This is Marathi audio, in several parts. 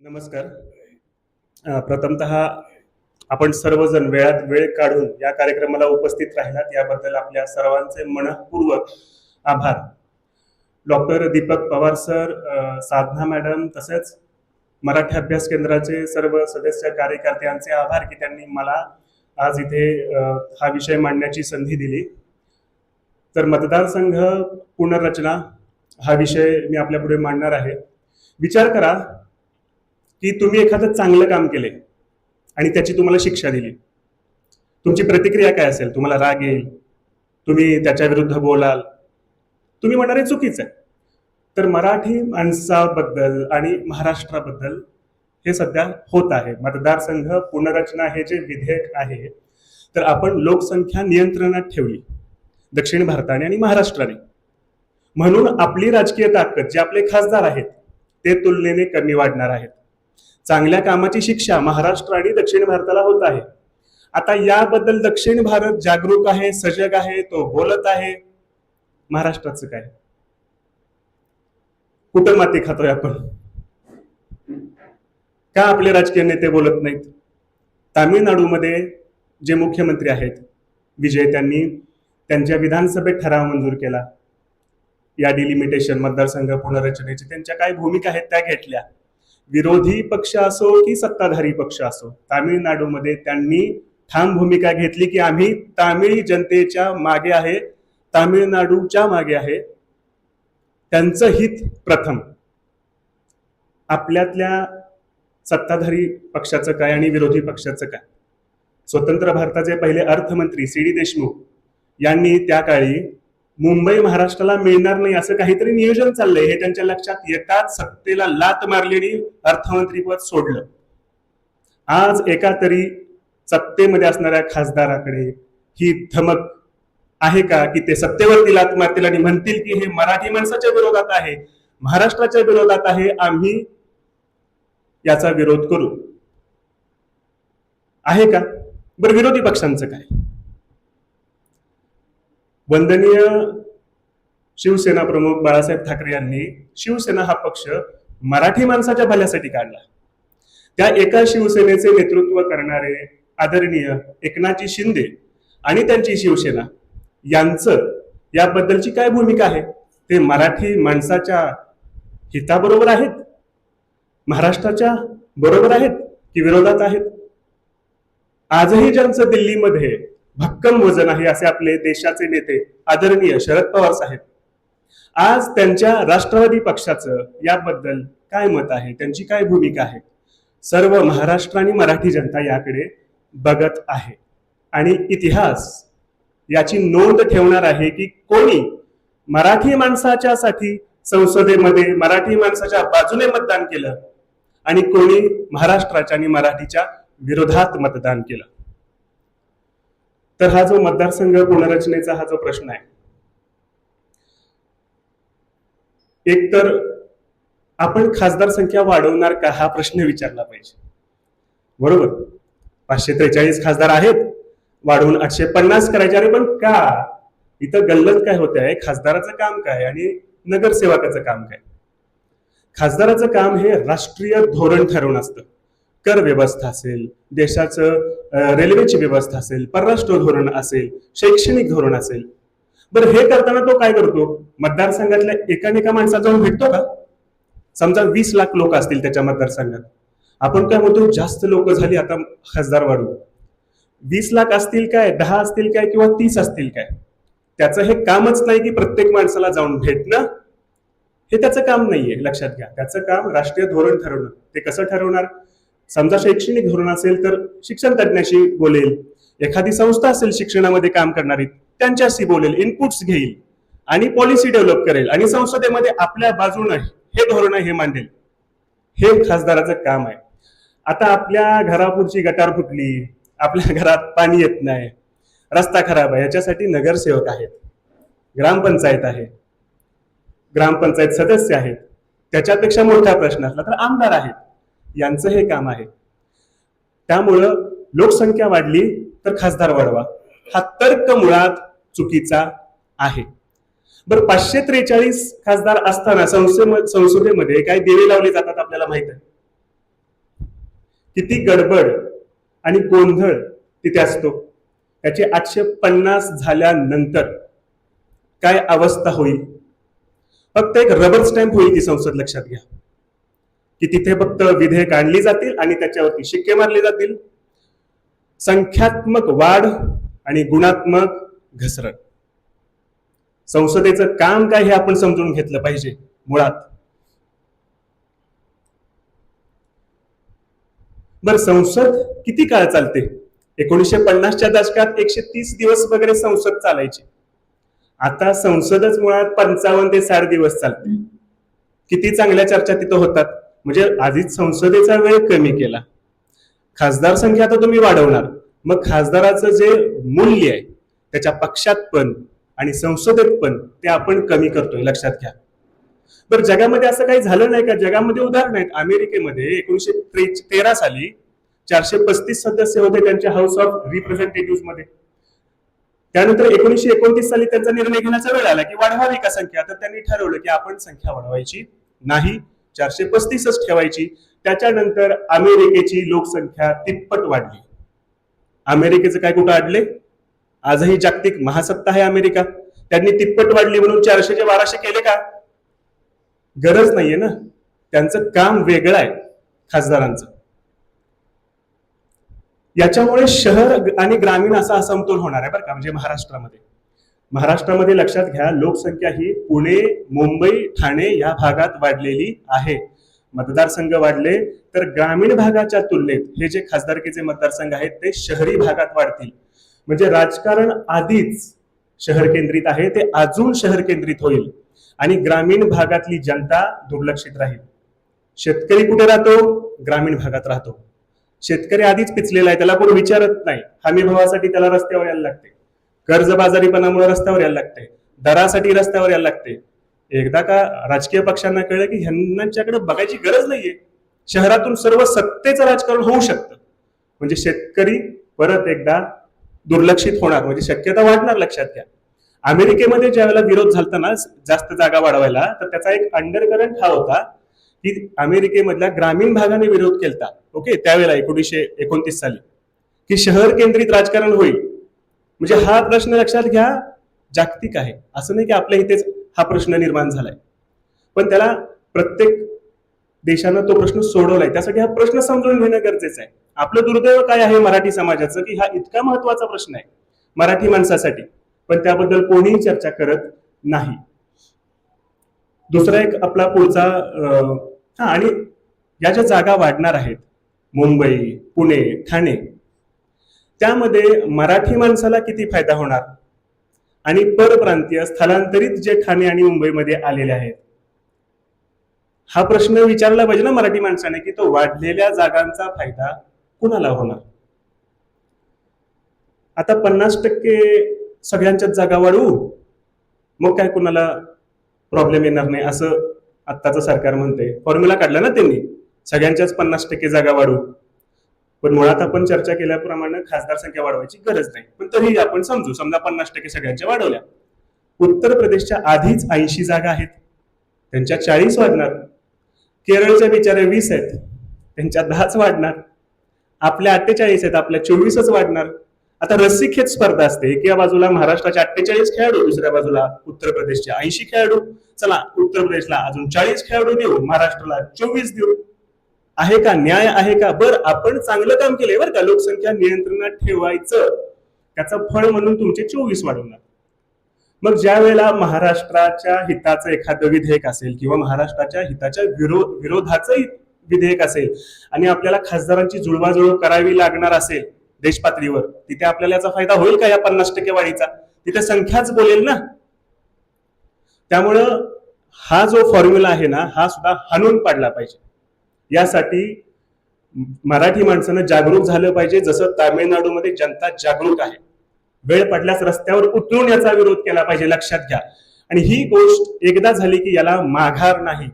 नमस्कार. प्रथमतः आपण सर्वजण वेळात वेळ काढून या कार्यक्रमाला उपस्थित राहिलात याबद्दल आपल्या सर्वांचे मनःपूर्वक आभार. डॉक्टर दीपक पवार सर, साधना मॅडम तसेच मराठी अभ्यास केंद्राचे सर्व सदस्य कार्यकर्त्यांचे आभार की त्यांनी मला आज इथे हा विषय मांडण्याची संधी दिली. तर मतदारसंघ पुनर्रचना हा विषय मी आपल्यापुढे मांडणार आहे. विचार करा की तुम्ही एखादं चांगलं काम केले आणि त्याची तुम्हाला शिक्षा दिली. तुमची प्रतिक्रिया काय असेल? तुम्हाला राग येईल, तुम्ही त्याच्या विरुद्ध बोलाल, तुम्ही म्हणणार हे चुकीचं आहे. तर मराठी माणसाबद्दल आणि महाराष्ट्राबद्दल हे सध्या होत आहे. मतदारसंघ पुनर्रचना हे जे विधेयक आहे तर आपण लोकसंख्या नियंत्रणात ठेवली दक्षिण भारताने आणि महाराष्ट्राने, म्हणून आपली राजकीय ताकद जे आपले खासदार आहेत ते तुलनेने कमी वाढणार आहेत. चांगल्या कामाची शिक्षा महाराष्ट्र आणि दक्षिण भारताला होत आहे. आता याबद्दल दक्षिण भारत जागरूक आहे, सजग आहे, तो बोलत आहे. महाराष्ट्राचं काय? कुठं माती खातोय आपण? का आपले राजकीय नेते बोलत नाहीत? तामिळनाडूमध्ये जे मुख्यमंत्री आहेत विजय, त्यांनी त्यांच्या विधानसभेत ठराव मंजूर केला या डिलिमिटेशन मतदारसंघ पुनर्रचनेची. त्यांच्या काय भूमिका आहेत त्या घेतल्या. विरोधी पक्ष असो की सत्ताधारी पक्ष असो, तामिळनाडूमध्ये त्यांनी ठाम भूमिका घेतली की आम्ही तामिळी जनतेच्या मागे आहे, तामिळनाडूच्या मागे आहे, त्यांचं हित प्रथम. आपल्यातल्या सत्ताधारी पक्षाचं काय आणि विरोधी पक्षाचं काय? स्वतंत्र भारताचे पहिले अर्थमंत्री सी.डी. देशमुख यांनी त्या काळी मुंबई महाराष्ट्राला मिळणार नाही असं काहीतरी नियोजन चाललंय हे त्यांच्या लक्षात येताच सत्तेला लात मारलेली अर्थमंत्रीपद सोडलं. आज एका तरी सत्तेमध्ये असणाऱ्या खासदाराकडे ही धमक आहे का की ते सत्तेवरती लात मारतील आणि म्हणतील की हे मराठी माणसाच्या विरोधात आहे, महाराष्ट्राच्या विरोधात आहे, आम्ही याचा विरोध करू? आहे का? बरं, विरोधी पक्षांचं काय? वंदनीय शिवसेना प्रमुख बाळासाहेब ठाकरे यांनी शिवसेना हा पक्ष मराठी माणसाच्या भल्यासाठी काढला. त्या एका शिवसेनेचे नेतृत्व करणारे आदरणीय एकनाथजी शिंदे आणि त्यांची शिवसेना यांचं याबद्दलची काय भूमिका आहे? ते मराठी माणसाच्या हिताबरोबर आहेत, महाराष्ट्राच्या बरोबर आहेत की विरोधात आहेत? आजही ज्यांचं दिल्लीमध्ये भक्कम वजन आहे असे आपले देशाचे नेते आदरणीय शरद पवार साहेब, आज त्यांच्या राष्ट्रवादी पक्षाचं याबद्दल काय मत आहे, त्यांची काय भूमिका आहे? सर्व महाराष्ट्र आणि मराठी जनता याकडे बघत आहे आणि इतिहास याची नोंद ठेवणार आहे की कोणी मराठी माणसाच्या साठी संसदेमध्ये मराठी माणसाच्या बाजूने मतदान केलं आणि कोणी महाराष्ट्राच्या आणि मराठीच्या विरोधात मतदान केलं. तर हा जो मतदारसंघ पुनर्रचनेचा हा जो प्रश्न आहे, एक तर आपण खासदार संख्या वाढवणार का हा प्रश्न विचारला पाहिजे. बरोबर, 543 खासदार आहेत, वाढवून 850 करायचे. अरे पण का? इथं गल्लत काय होत आहे? खासदाराचं काम काय आणि नगरसेवकाचं काम काय? खासदाराचं काम हे राष्ट्रीय धोरण ठरवणं असतं. कर व्यवस्था असेल, देशाचं रेल्वेची व्यवस्था असेल, परराष्ट्र धोरण असेल, शैक्षणिक धोरण असेल. बरं, हे करताना तो काय करतो? मतदारसंघातल्या एका माणसाला जाऊन भेटतो का? समजा 20 लाख लोक असतील त्याच्या मतदारसंघात, आपण काय म्हणतो जास्त लोक झाली आता खासदार वाढवू. 20 लाख असतील काय, 10 असतील काय किंवा 30 असतील काय, त्याचं हे कामच नाही की प्रत्येक माणसाला जाऊन भेटणं. हे त्याचं काम नाहीये, लक्षात घ्या. त्याचं काम राष्ट्रीय धोरण ठरवणं. ते कसं ठरवणार? समजा शैक्षणिक धोरण असेल तर शिक्षण तज्ञाशी बोलेल, एखादी संस्था असेल शिक्षणामध्ये काम करणारी त्यांच्याशी बोलेल, इनपुट्स घेईल आणि पॉलिसी डेव्हलप करेल आणि संसदेमध्ये आपल्या बाजूने हे धोरण हे मांडेल. हे खासदाराचं काम आहे. आता आपल्या घरापुढची गटार फुटली, आपल्या घरात पाणी येत नाही, रस्ता खराब आहे, याच्यासाठी नगरसेवक आहेत, ग्रामपंचायत आहे, ग्रामपंचायत सदस्य आहेत, त्याच्यापेक्षा मोठा प्रश्न असला तर आमदार आहेत. यांचं हे काम आहे. त्यामुळं लोकसंख्या वाढली तर खासदार वाढवा हा तर्क मुळात चुकीचा आहे. बरं, 543 खासदार असताना संसदेमध्ये काय देवे लावले जातात आपल्याला माहित आहे? किती गडबड आणि गोंधळ तिथे असतो, त्याचे 850 झाल्यानंतर काय अवस्था होईल. फक्त एक रबर स्टॅम्प होईल ती संसद, लक्षात घ्या, की तिथे फक्त विधेयक आणली जातील आणि त्याच्यावरती शिक्के मारले जातील. संख्यात्मक वाढ आणि गुणात्मक घसरण. संसदेचं काम काय हे आपण समजून घेतलं पाहिजे. मुळात बर, संसद किती काळ चालते? 1950च्या दशकात 130 दिवस वगैरे संसद चालायची. आता संसदच मुळात 55 ते 60 दिवस चालते. किती चांगल्या चर्चा तिथं होतात. म्हणजे आधीच संसदेचा वेळ कमी केला, खासदार संख्या आता तुम्ही वाढवणार, मग खासदाराचं जे मूल्य आहे त्याच्या पक्षात पण आणि संसदेत पण ते आपण कमी करतोय, लक्षात घ्या. तर जगामध्ये असं काही झालं नाही का? जगामध्ये उदाहरण आहेत. अमेरिकेमध्ये 1913 साली 435 सदस्य होते त्यांच्या हाऊस ऑफ रिप्रेझेंटेटिव्ह मध्ये. त्यानंतर 1929 साली त्यांचा निर्णय घेण्याचा वेळ आला की वाढवावी का संख्या. तर त्यांनी ठरवलं की आपण संख्या वाढवायची नाही, 435च ठेवायची. त्याच्यानंतर अमेरिकेची लोकसंख्या तिप्पट वाढली. अमेरिकेचं काय कुठं अडले? आजही जागतिक महासत्ता आहे अमेरिका. त्यांनी तिप्पट वाढली म्हणून 400 चे 1200 केले का? गरज नाहीये ना. त्यांचं काम वेगळं आहे खासदारांचं. याच्यामुळे शहर आणि ग्रामीण असा असमतोल होणार आहे बरं का. म्हणजे महाराष्ट्रामध्ये लक्षात घ्या, लोकसंख्या ही पुणे, मुंबई, ठाणे या भागात वाढलेली आहे. मतदारसंघ वाढले तर ग्रामीण भागाच्या तुलनेत हे जे खासदारकीचे मतदारसंघ आहेत ते शहरी भागात वाढतील. म्हणजे राजकारण आधीच शहर केंद्रित आहे, ते अजून शहर केंद्रित होईल आणि ग्रामीण भागातली जनता दुर्लक्षित राहील. शेतकरी कुठे राहतो? ग्रामीण भागात राहतो. शेतकरी आधीच पिचलेला आहे, त्याला कोण विचारत नाही. हमी भावासाठी त्याला रस्त्यावर यायला लागते, कर्जबाजारीपणामुळे रस्त्यावर यायला लागते, दरासाठी रस्त्यावर यायला लागते. एकदा का राजकीय पक्षांना कळलं की ह्यांच्याकडे बघायची गरज नाहीये, शहरातून सर्व सत्तेचं राजकारण होऊ शकतं, म्हणजे शेतकरी परत एकदा दुर्लक्षित होणार, म्हणजे शक्यता वाढणार. लक्षात घ्या, अमेरिकेमध्ये ज्या वेळेला विरोध झालता ना जास्त जागा वाढवायला, तर त्याचा एक अंडरकरंट हा होता की अमेरिकेमधल्या ग्रामीण भागाने विरोध केलता. ओके, त्यावेळेला 1929 साली की शहर केंद्रित राजकारण होईल. म्हणजे हा प्रश्न लक्षात घ्या जागतिक आहे, असं नाही की आपल्या इथेच हा प्रश्न निर्माण झालाय, पण त्याला प्रत्येक देशानं तो प्रश्न सोडवलाय. त्यासाठी हा प्रश्न समजून घेणं गरजेचं आहे. आपलं दुर्दैव काय आहे मराठी समाजाचं की हा इतका महत्वाचा प्रश्न आहे मराठी माणसासाठी, पण त्याबद्दल कोणीही चर्चा करत नाही. दुसरा एक आपला पुढचा आणि या ज्या जागा वाढणार आहेत मुंबई, पुणे, ठाणे, त्यामध्ये मराठी माणसाला किती फायदा होणार आणि परप्रांतीय स्थलांतरित जे ठाणे आणि मुंबईमध्ये आलेले आहेत, हा प्रश्न विचारला पाहिजे ना मराठी माणसाने की तो वाढलेल्या जागांचा फायदा कुणाला होणार. आता 50% सगळ्यांच्याच जागा वाढवू, मग काय कुणाला प्रॉब्लेम येणार नाही असं आत्ताचं सरकार म्हणते. फॉर्म्युला काढला ना त्यांनी, सगळ्यांच्याच 50% जागा वाढवू. पण मुळात आपण चर्चा केल्याप्रमाणे खासदार संख्या वाढवायची गरज नाही, पण तरी आपण समजू, समजा 50% सगळ्यांच्या वाढवल्या. उत्तर प्रदेशच्या आधीच 80 जागा आहेत, त्यांच्या 40 वाढणार. केरळच्या बिचारे 20 आहेत, त्यांच्या 10च वाढणार. आपल्या 48 आहेत, आपल्या 24च वाढणार. आता रस्सीखेच स्पर्धा असते, एका बाजूला महाराष्ट्राचे 48 खेळाडू, दुसऱ्या बाजूला उत्तर प्रदेशचे 80 खेळाडू. चला उत्तर प्रदेशला अजून 40 खेळाडू देऊ, महाराष्ट्राला 24 देऊ. आहे का? न्याय आहे का? बरं, आपण चांगलं काम केलंय बरं का, लोकसंख्या नियंत्रणात ठेवायचं, त्याचं फळ म्हणून तुमचे 24 वाढवणार. मग ज्या वेळेला महाराष्ट्राच्या हिताचं एखादं विधेयक असेल किंवा महाराष्ट्राच्या हिताच्या विरोधाचं विधेयक असेल आणि आपल्याला खासदारांची जुळवाजुळव करावी लागणार असेल देश पातळीवर, तिथे आपल्याला याचा फायदा होईल का या 50% वाढीचा? तिथे संख्याच बोलेल ना. त्यामुळं हा जो फॉर्म्युला आहे ना, हा सुद्धा हाणून पाडला पाहिजे. यासाठी मराठी माणसानं जागरूक झालं पाहिजे, जसं तामिळनाडूमध्ये जनता जागरूक आहे. वेळ पडल्यास रस्त्यावर उतरून याचा विरोध केला पाहिजे, लक्षात घ्या. आणि ही गोष्ट एकदा झाली की याला माघार नाही.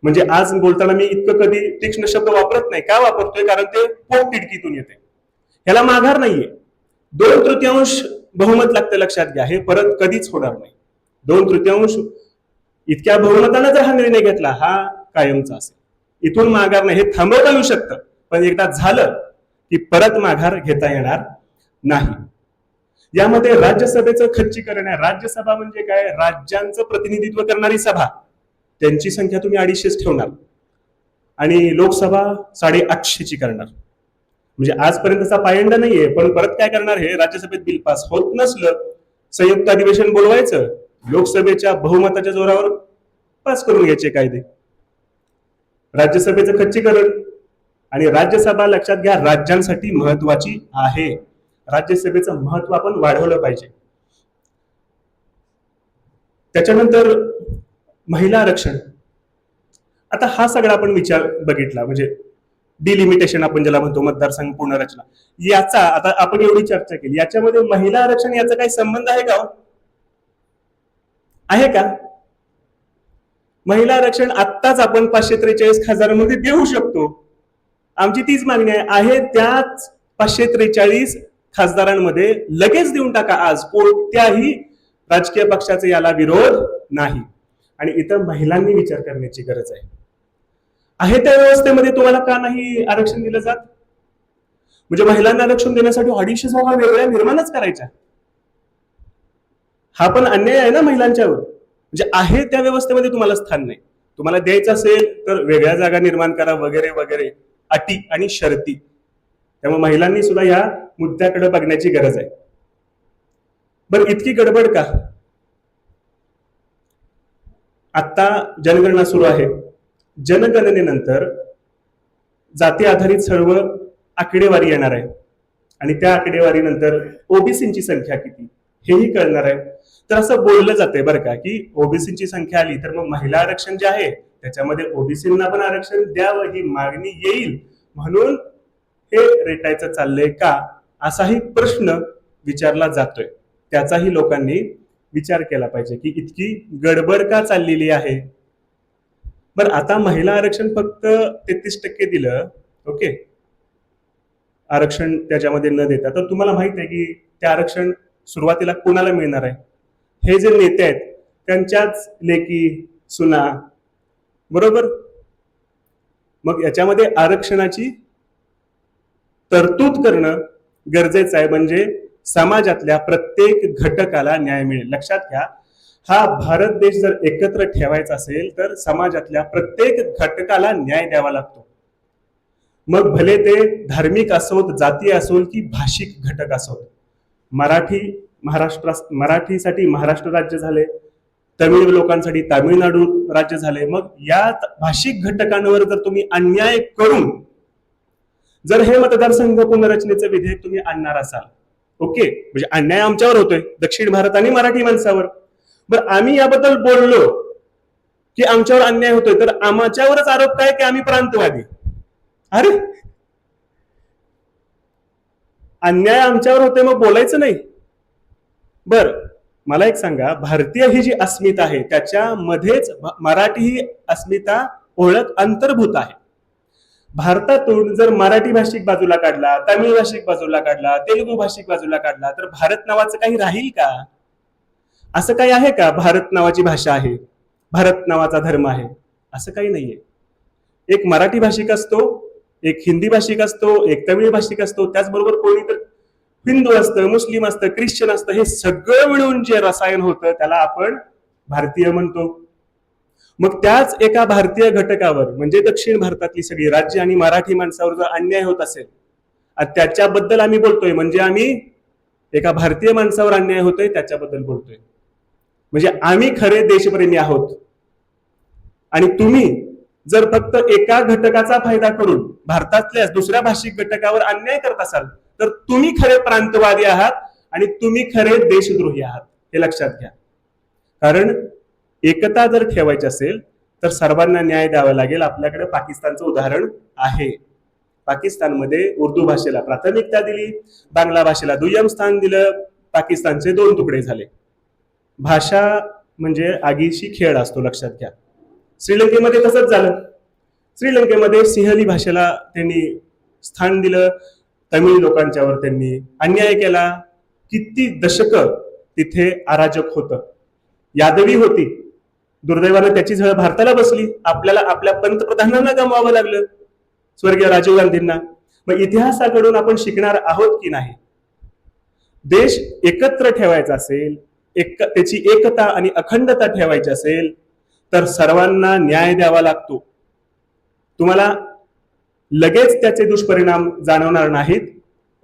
म्हणजे आज बोलताना मी इतकं कधी तीक्ष्ण शब्द वापरत नाही. का वापरतोय? कारण ते पोट तिडकीतून येते. ह्याला माघार नाहीये. 2/3 बहुमत लागतं, लक्षात घ्या. हे परत कधीच होणार नाही. 2/3 इतक्या बहुमतानं जर हा निर्णय घेतला, हा कायमचा असेल. इथून माघार नाही, हे थांबवता येऊ शकतं, पण एकदा झालं की परत माघार घेता येणार नाही. यामध्ये राज्यसभेचं खच्चीकरण आहे. राज्यसभा म्हणजे काय? राज्यांचं प्रतिनिधित्व करणारी सभा. त्यांची संख्या तुम्ही 250 ठेवणार आणि लोकसभा 850ची करणार. म्हणजे आजपर्यंतचा पायंडा नाहीये, पण परत काय करणार? हे राज्यसभेत बिल पास होत नसलं, संयुक्त अधिवेशन बोलवायचं, लोकसभेच्या बहुमताच्या जोरावर पास करून घ्यायचे कायदे. राज्यसभेचं खच्चीकरण. आणि राज्यसभा लक्षात घ्या राज्यांसाठी महत्वाची आहे. राज्यसभेचं महत्व आपण वाढवलं पाहिजे. त्याच्यानंतर महिला आरक्षण. आता हा सगळा आपण विचार बघितला, म्हणजे डिलिमिटेशन आपण ज्याला म्हणतो, मतदारसंघ पुनर्रचना, याचा आता आपण एवढी चर्चा केली. याच्यामध्ये महिला आरक्षण याचा काही संबंध आहे का? आहे का? महिला आरक्षण आत्ताच आपण 543 खासदारांमध्ये देऊ शकतो. आमची तीच मागणी आहे. त्याच 543 खासदारांमध्ये लगेच देऊन टाका. आज कोणत्याही राजकीय पक्षाचा याला विरोध नाही. आणि इथं महिलांनी विचार करण्याची गरज आहे त्या व्यवस्थेमध्ये तुम्हाला का नाही आरक्षण दिलं जात? म्हणजे महिलांना आरक्षण देण्यासाठी 250 जागा वेगळ्या निर्माणच करायच्या. हा पण अन्याय आहे ना महिलांच्यावर. म्हणजे आहे त्या व्यवस्थेमध्ये तुम्हाला स्थान नाही. तुम्हाला द्यायचं असेल तर वेगळ्या जागा निर्माण करा, वगैरे वगैरे अटी आणि शर्ती. त्यामुळे महिलांनी सुद्धा या मुद्द्याकडे बघण्याची गरज आहे. बरं, इतकी गडबड का? आता जनगणना सुरू आहे. जनगणनेनंतर जाती आधारित सर्व आकडेवारी येणार आहे आणि त्या आकडेवारीनंतर ओबीसीची संख्या किती हेही कळणार आहे. तर असं बोललं जातंय बरं का की ओबीसीची संख्या आली तर मग महिला आरक्षण जे आहे त्याच्यामध्ये ओबीसींना पण आरक्षण द्यावं ही मागणी येईल, म्हणून हे रेटायचं चाललंय का, असाही प्रश्न विचारला जातोय. त्याचाही लोकांनी विचार केला पाहिजे की इतकी गडबड का चाललेली आहे. बरं, आता महिला आरक्षण फक्त 33% दिलं, ओके, आरक्षण त्याच्यामध्ये न देता, तर तुम्हाला माहित आहे की ते आरक्षण सुरुवातीला कोणाला मिळणार आहे? हे जे नेते आहेत त्यांच्याच लेकी सुना, बरोबर. मग याच्यामध्ये आरक्षणाची तरतूद करणं गरजेचं आहे, म्हणजे समाजातल्या प्रत्येक घटकाला न्याय मिळेल. लक्षात घ्या, हा भारत देश जर एकत्र ठेवायचा असेल तर समाजातल्या प्रत्येक घटकाला न्याय द्यावा लागतो. मग भले ते धार्मिक असोत, जाती असोत की भाषिक घटक असोत. मराठीसाठी महाराष्ट्र राज्य झाले, तमिळ लोकांसाठी तामिळनाडू राज्य झाले. मग या भाषिक घटकांवर जर तुम्ही अन्याय करून जर हे मतदारसंघ पुनर्रचनेचं विधेयक तुम्ही आणणार असाल, ओके, म्हणजे अन्याय आमच्यावर होतोय, दक्षिण भारत आणि मराठी माणसावर. बरं, आम्ही याबद्दल बोललो की आमच्यावर अन्याय होतोय, तर आमच्यावरच आरोप काय की आम्ही प्रांतवादी. अरे, अन्याय आमच्यावर होते मग बोलायचं नाही? बर, मला एक सांगा, भारतीय ही जी अस्मिता आहे त्याच्यामध्येच मराठी ही अस्मिता ओळख अंतर्भूत आहे. भारतातून जर मराठी भाषिक बाजूला काढला, तमिळ भाषिक बाजूला काढला, तेलुगू भाषिक बाजूला काढला, तर भारत नावाचं काही राहील का? असं काही आहे का? भारत नावाची भाषा आहे, भारत नावाचा धर्म आहे, असं काही नाहीये. एक मराठी भाषिक असतो, एक हिंदी भाषिक असतो, एक तमिळ भाषिक असतो, त्याचबरोबर कोणी तर हिंदू असतं, मुस्लिम असतं, ख्रिश्चन असतं. हे सगळं मिळून जे रसायन होतं त्याला आपण भारतीय म्हणतो. मग त्याच एका भारतीय घटकावर म्हणजे दक्षिण भारतातली सगळी राज्य आणि मराठी माणसावर जर अन्याय होत असेल, त्याच्याबद्दल आम्ही बोलतोय, म्हणजे आम्ही एका भारतीय माणसावर अन्याय होतोय त्याच्याबद्दल बोलतोय. म्हणजे आम्ही खरे देशप्रेमी आहोत. आणि तुम्ही जर फक्त एका घटकाचा फायदा करून भारतातल्या दुसऱ्या भाषिक घटकावर अन्याय करत असाल तर तुम्ही खरे प्रांतवादी आहात आणि तुम्ही खरे देशद्रोही आहात, हे लक्षात घ्या. कारण एकता जर ठेवायची असेल तर सर्वांना न्याय द्यावा लागेल. आपल्याकडे पाकिस्तानचं उदाहरण आहे. पाकिस्तानमध्ये उर्दू भाषेला प्राथमिकता दिली, बांगला भाषेला दुय्यम स्थान दिलं, पाकिस्तानचे 2 तुकडे झाले. भाषा म्हणजे आगीशी खेळ असतो, लक्षात घ्या. श्रीलंकेमध्ये तसंच झालं. श्रीलंकेमध्ये सिंहली भाषेला त्यांनी स्थान दिलं, तमिळ लोकांच्यावर त्यांनी अन्याय केला. किती दशक तिथे अराजक होतं, यादवी होती. दुर्दैवानं त्याची झळ भारताला बसली. आपल्याला आपल्या पंतप्रधानांना गमवावं लागलं, स्वर्गीय राजीव गांधींना. मग इतिहासाकडून आपण शिकणार आहोत की नाही? देश एकत्र ठेवायचा असेल, त्याची एकता आणि अखंडता ठेवायची असेल तर सर्वांना न्याय द्यावा लागतो. तुम्हाला लगेच त्याचे दुष्परिणाम जाणवणार नाहीत,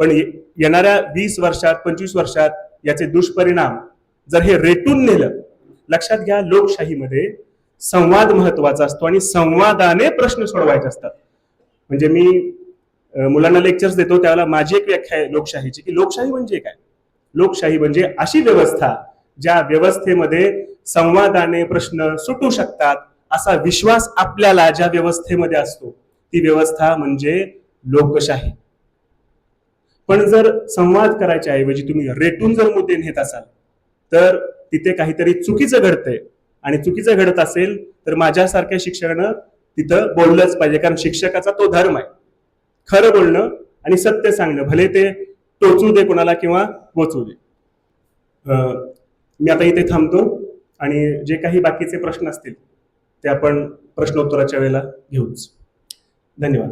पण येणाऱ्या 20 वर्षात 25 वर्षात याचे दुष्परिणाम जर हे रेटून नेलं. लक्षात घ्या, लोकशाहीमध्ये संवाद महत्वाचा असतो आणि संवादाने प्रश्न सोडवायचे असतात. म्हणजे मी मुलांना लेक्चर्स देतो त्यावेळेला माझी एक व्याख्या आहे लोकशाहीची, की लोकशाही म्हणजे काय? लोकशाही म्हणजे अशी व्यवस्था ज्या व्यवस्थेमध्ये संवादाने प्रश्न सुटू शकतात, असा विश्वास आपल्याला ज्या व्यवस्थेमध्ये असतो ती व्यवस्था म्हणजे लोकशाही. पण जर संवाद करायच्या ऐवजी तुम्ही रेटून जर मुद्दे नेत असाल तर तिथे काहीतरी चुकीचं घडतंय. आणि चुकीचं घडत असेल तर माझ्यासारख्या शिक्षकानं तिथं बोललंच पाहिजे, कारण शिक्षकाचा तो धर्म आहे खरं बोलणं आणि सत्य सांगणं, भले ते टोचू दे कोणाला किंवा पोचू दे. मी आता इथे थांबतो आणि जे काही बाकीचे प्रश्न असतील ते आपण प्रश्नोत्तराच्या वेळेला घेऊच. धन्यवाद.